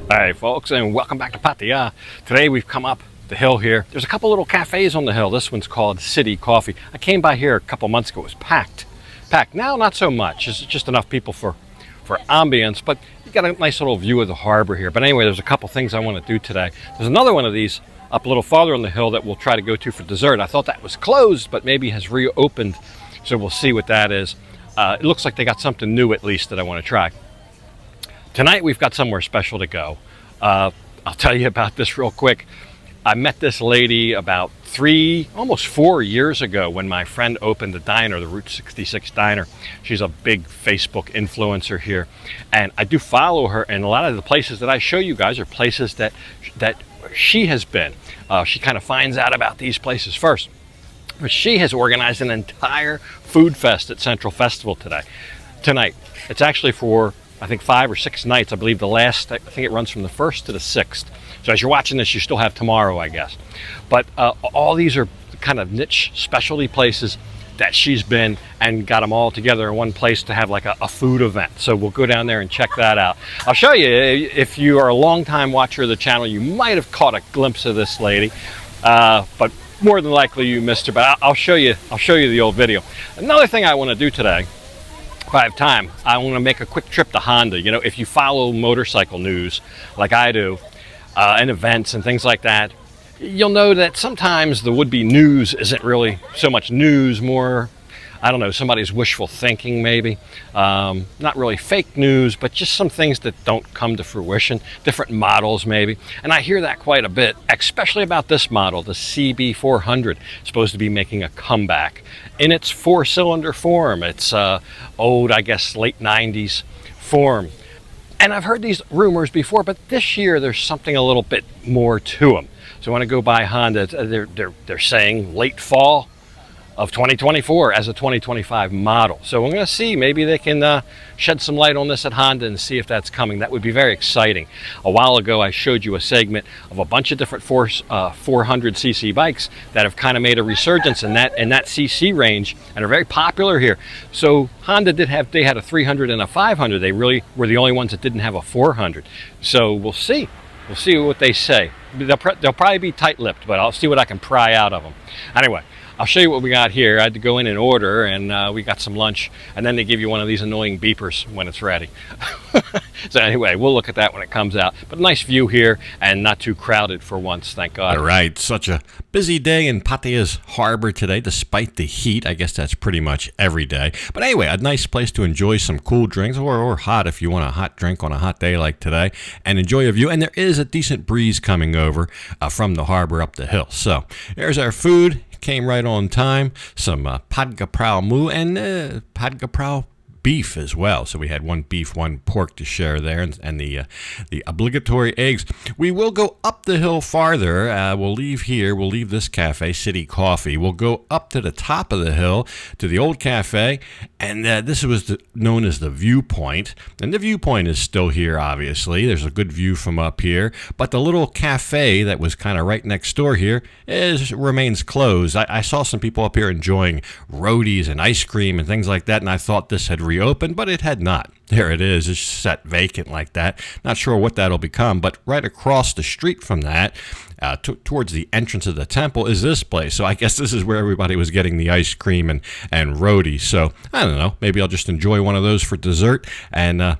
Hi folks, and welcome back to Pattaya. Today we've come up the hill here. There's a couple little cafes on the hill. This one's called City Coffee. I came by here a couple months ago. It was packed. Now not so much. It's just enough people for ambience, but you got a nice little view of the harbor here. But anyway, there's a couple things I want to do today. There's another one of these up a little farther on the hill that we'll try to go to for dessert. I thought that was closed, but maybe has reopened, so we'll see what that is. It looks like they got something new at least that I want to try. Tonight we've got somewhere special to go. I'll tell you about this real quick. I met this lady about almost 4 years ago when my friend opened a diner, the Route 66 Diner. She's a big Facebook influencer here, and I do follow her, and a lot of the places that I show you guys are places that she has been. She kind of finds out about these places first. But she has organized an entire food fest at Central Festival tonight. It's actually for, I think, 5 or 6 nights. I believe the last, I think it runs from the 1st to the 6th. So as you're watching this, you still have tomorrow, I guess. But all these are kind of niche specialty places that she's been and got them all together in one place to have like a food event. So we'll go down there and check that out. I'll show you, if you are a long-time watcher of the channel, you might have caught a glimpse of this lady, but more than likely you missed her. But I'll show you the old video. Another thing I want to do today, if I have time, I want to make a quick trip to Honda. You know, if you follow motorcycle news like I do, and events and things like that, you'll know that sometimes the would-be news isn't really so much news, more, I don't know, somebody's wishful thinking maybe. Not really fake news, but just some things that don't come to fruition, different models maybe. And I hear that quite a bit, especially about this model, the CB400. It's supposed to be making a comeback in its 4-cylinder form. It's old, I guess, late 90s form. And I've heard these rumors before, but this year there's something a little bit more to them. So when I go by Honda, they're saying late fall of 2024 as a 2025 model. So we're going to see, maybe they can shed some light on this at Honda and see if that's coming. That would be very exciting. A while ago I showed you a segment of a bunch of different 400cc bikes that have kind of made a resurgence in that cc range and are very popular here. So Honda they had a 300 and a 500. They really were the only ones that didn't have a 400. So we'll see what they say. They'll probably be tight-lipped, but I'll see what I can pry out of them. Anyway, I'll show you what we got here. I had to go in and order, and we got some lunch, and then they give you one of these annoying beepers when it's ready. So anyway, we'll look at that when it comes out. But nice view here, and not too crowded for once, thank God. All right, such a busy day in Pattaya's harbor today, despite the heat. I guess that's pretty much every day. But anyway, a nice place to enjoy some cool drinks, or hot if you want a hot drink on a hot day like today, and enjoy a view. And there is a decent breeze coming over from the harbor up the hill. So there's our food. Came right on time. Some pad kaprao mu and pad kaprao beef as well. So we had one beef, one pork to share there, and the obligatory eggs. We will go up the hill farther. We'll leave here. We'll leave this cafe, City Coffee. We'll go up to the top of the hill to the old cafe, and this was known as the viewpoint. And the viewpoint is still here, obviously. There's a good view from up here, but the little cafe that was kind of right next door here remains closed. I saw some people up here enjoying roadies and ice cream and things like that, and I thought this had reopened, but it had not. There it is. It's set vacant like that. Not sure what that'll become, but right across the street from that, towards the entrance of the temple, is this place. So I guess this is where everybody was getting the ice cream and roadies. So I don't know. Maybe I'll just enjoy one of those for dessert and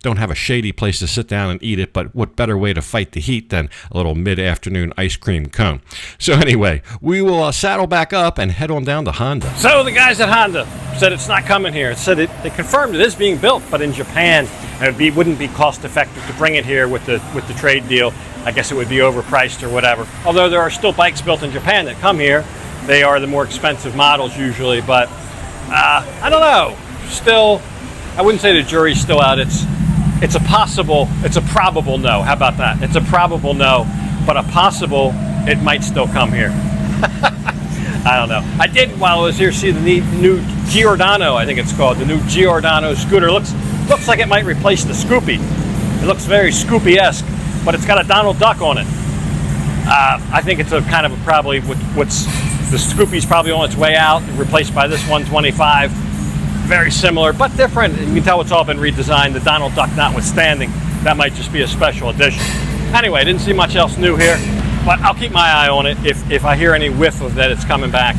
don't have a shady place to sit down and eat it, but what better way to fight the heat than a little mid-afternoon ice cream cone. So anyway, we will saddle back up and head on down to Honda. So the guys at Honda said it's not coming here. It said they confirmed it is being built, but in Japan, and it wouldn't be cost-effective to bring it here with the trade deal. I guess it would be overpriced or whatever. Although there are still bikes built in Japan that come here. They are the more expensive models usually, but I don't know. Still, I wouldn't say the jury's still out. It's a probable no. How about that? It's a probable no, but a possible it might still come here. I don't know. I did, while I was here, see the new Giordano, I think it's called, the new Giordano scooter. Looks like it might replace the Scoopy. It looks very Scoopy-esque, but it's got a Donald Duck on it. I think it's a kind of the Scoopy's probably on its way out, replaced by this 125. very similar, but different. You can tell it's all been redesigned, the Donald Duck notwithstanding. That might just be a special edition. Anyway, didn't see much else new here, but I'll keep my eye on it. If I hear any whiff of that it's coming back,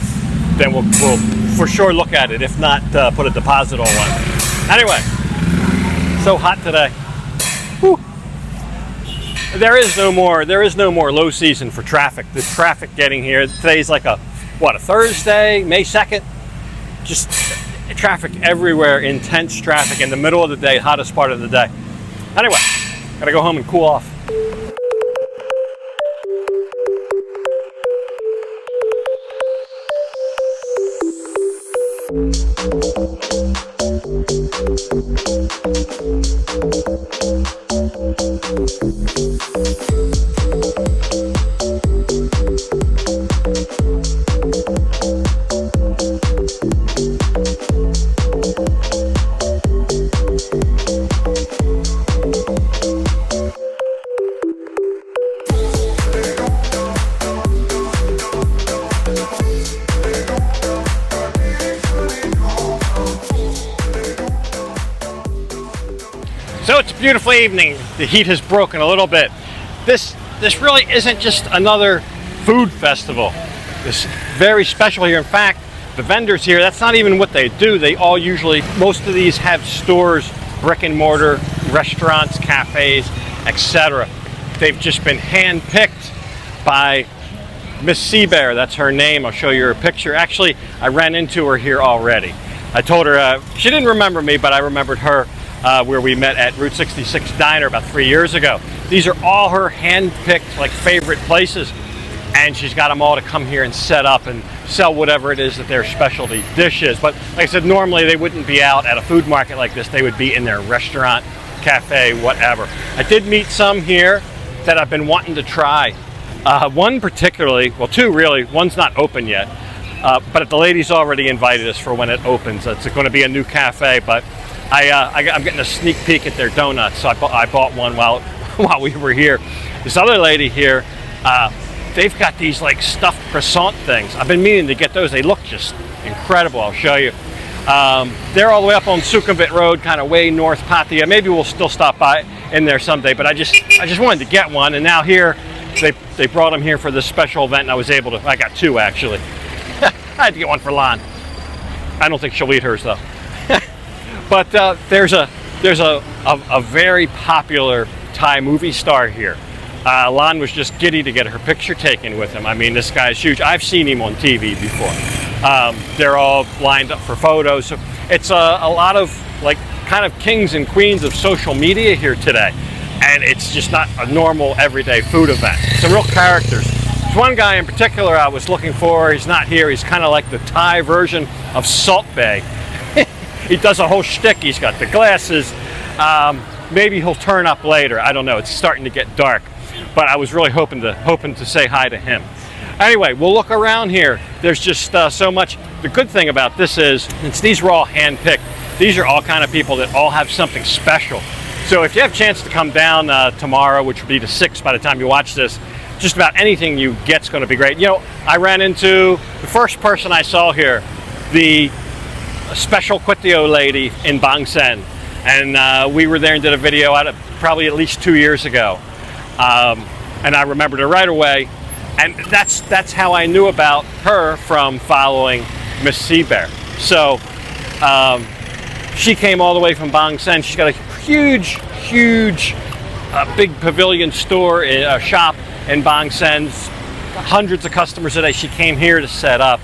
then we'll for sure look at it. If not, put a deposit on one. Anyway, so hot today. Whew. There is no more low season for traffic. The traffic getting here, today's like a Thursday, May 2nd. Just traffic everywhere, intense traffic in the middle of the day, hottest part of the day. Anyway, gotta go home and cool off. So it's a beautiful evening. The heat has broken a little bit. This really isn't just another food festival. It's very special here. In fact, the vendors here, that's not even what they do. They all most of these have stores, brick and mortar, restaurants, cafes, etc. They've just been hand-picked by Miss Seabear. That's her name. I'll show you her picture. Actually, I ran into her here already. I told her, she didn't remember me, but I remembered her. Where we met at Route 66 Diner about 3 years ago. These are all her hand-picked favorite places, and she's got them all to come here and set up and sell whatever it is that their specialty dish is. But like I said, normally they wouldn't be out at a food market like this. They would be in their restaurant, cafe, whatever. I did meet some here that I've been wanting to try. One particularly, well, two really. One's not open yet, but the lady's already invited us for when it opens. It's going to be a new cafe, but I'm getting a sneak peek at their donuts, so I bought one while we were here. This other lady here, they've got these stuffed croissant things. I've been meaning to get those. They look just incredible. I'll show you. They're all the way up on Sukhumvit Road, kind of way north Pattaya. Maybe we'll still stop by in there someday, but I just wanted to get one, and now here they brought them here for this special event, and I was able to. I got two actually. I had to get one for Lan. I don't think she'll eat hers though. But there's a very popular Thai movie star here. Lan was just giddy to get her picture taken with him. I mean, this guy's huge. I've seen him on TV before. They're all lined up for photos. So it's a lot of kind of kings and queens of social media here today. And it's just not a normal everyday food event. It's a real characters. There's one guy in particular I was looking for. He's not here. He's kind of like the Thai version of Salt Bae. He does a whole shtick. He's got the glasses. Maybe he'll turn up later. I don't know. It's starting to get dark. But I was really hoping to say hi to him. Anyway, we'll look around here. There's just so much. The good thing about this is, since these were all hand-picked, these are all kind of people that all have something special. So if you have a chance to come down tomorrow, which will be the 6th by the time you watch this, just about anything you get's going to be great. You know, I ran into the first person I saw here, the special Kwetiao lady in Bang Sen, and we were there and did a video probably at least 2 years ago, and I remembered her right away, and that's how I knew about her, from following Miss Seabear. So she came all the way from Bang Sen. She's got a huge big pavilion store, shop in Bang Sen, hundreds of customers a day. She came here to set up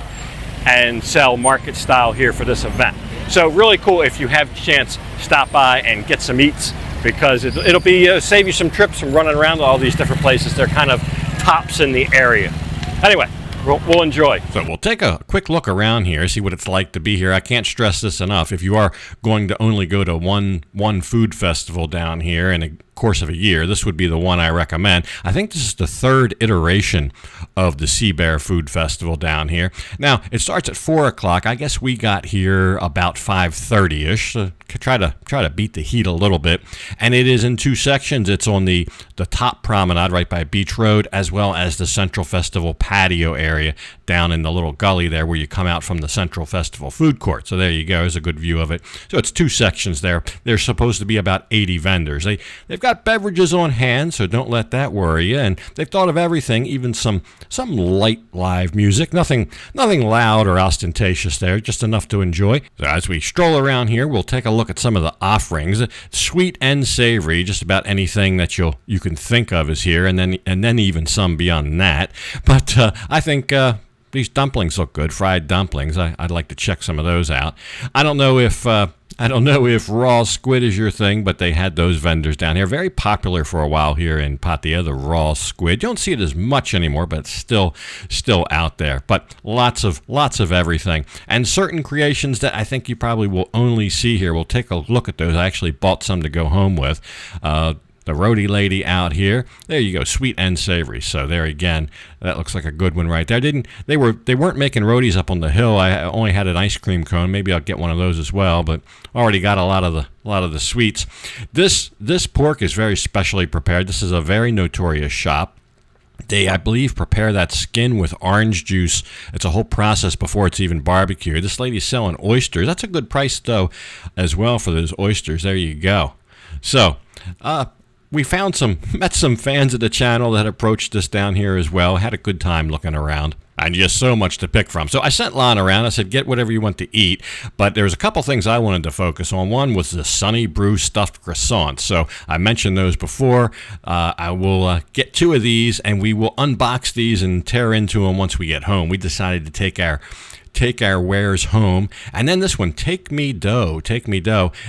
and sell market style here for this event. So really cool. If you have a chance, stop by and get some eats, because it'll be save you some trips from running around to all these different places. They're kind of tops in the area. Anyway, we'll enjoy. So we'll take a quick look around here, see what it's like to be here. I can't stress this enough. If you are going to only go to one food festival down here, and of course of a year, this would be the one I recommend. I think this is the third iteration of the Sea Bear Food Festival down here. Now, it starts at 4 o'clock. I guess we got here about 5:30-ish. So try to beat the heat a little bit. And it is in two sections. It's on the top promenade right by Beach Road, as well as the Central Festival patio area down in the little gully there where you come out from the Central Festival food court. So there you go. There's a good view of it. So it's two sections there. There's supposed to be about 80 vendors. They've got beverages on hand, so don't let that worry you. And they've thought of everything, even some light live music. Nothing loud or ostentatious there, just enough to enjoy. So as we stroll around here, we'll take a look at some of the offerings. Sweet and savory, just about anything that you can think of is here, and then even some beyond that. But I think these dumplings look good, fried dumplings. I'd like to check some of those out. I don't know if raw squid is your thing, but they had those vendors down here. Very popular for a while here in Pattaya, the raw squid. You don't see it as much anymore, but it's still out there. But lots of everything. And certain creations that I think you probably will only see here. We'll take a look at those. I actually bought some to go home with. The roadie lady out here. There you go, sweet and savory. So there again, that looks like a good one right there. They weren't making roadies up on the hill. I only had an ice cream cone. Maybe I'll get one of those as well. But already got a lot of the sweets. This pork is very specially prepared. This is a very notorious shop. They, I believe, prepare that skin with orange juice. It's a whole process before it's even barbecued. This lady's selling oysters. That's a good price though, as well for those oysters. There you go. So. We met some fans of the channel that approached us down here as well. Had a good time looking around. And just so much to pick from. So I sent Lon around. I said, get whatever you want to eat. But there's a couple things I wanted to focus on. One was the Sunny Brew stuffed croissants. So I mentioned those before. I will get two of these, and we will unbox these and tear into them once we get home. We decided to take our wares home. And then this one, Take Me Dough.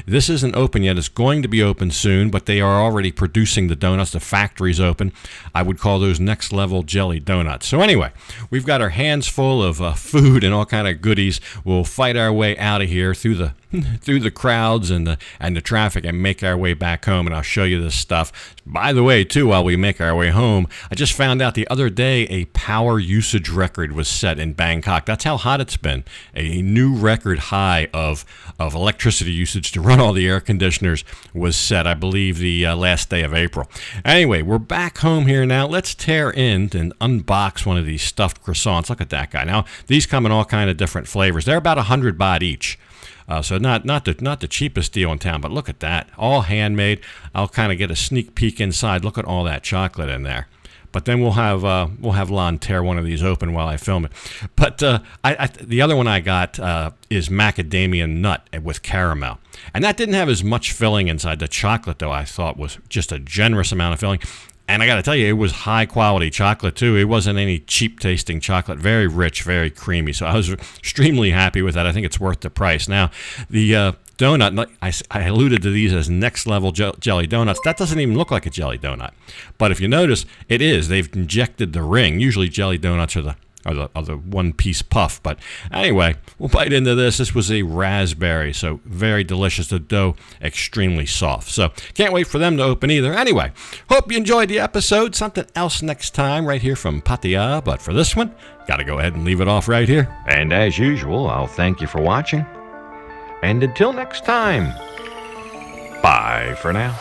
This isn't open yet. It's going to be open soon, but they are already producing the donuts. The factory's open. I would call those next level jelly donuts. So anyway, we've got our hands full of food and all kind of goodies. We'll fight our way out of here through the crowds and the traffic and make our way back home, and I'll show you this stuff. By the way, too, while we make our way home, I just found out the other day a power usage record was set in Bangkok. That's how hot it's been. A new record high of electricity usage to run all the air conditioners was set, I believe, the last day of April. Anyway, we're back home here now. Let's tear in and unbox one of these stuffed croissants. Look at that guy. Now, these come in all kind of different flavors. They're about 100 baht each. So not the cheapest deal in town, but look at that. All handmade. I'll kind of get a sneak peek inside. Look at all that chocolate in there. But then we'll have Lon tear one of these open while I film it. But the other one I got is macadamia nut with caramel. And that didn't have as much filling inside. The chocolate, though, I thought was just a generous amount of filling. And I got to tell you, it was high-quality chocolate, too. It wasn't any cheap-tasting chocolate. Very rich, very creamy. So I was extremely happy with that. I think it's worth the price. Now, the donut, I alluded to these as next-level jelly donuts. That doesn't even look like a jelly donut. But if you notice, it is. They've injected the ring. Usually jelly donuts are the one-piece puff. But anyway, we'll bite into this. This was a raspberry, so very delicious. The dough, extremely soft. So can't wait for them to open either. Anyway, hope you enjoyed the episode. Something else next time right here from Pattaya. But for this one, got to go ahead and leave it off right here. And as usual, I'll thank you for watching. And until next time, bye for now.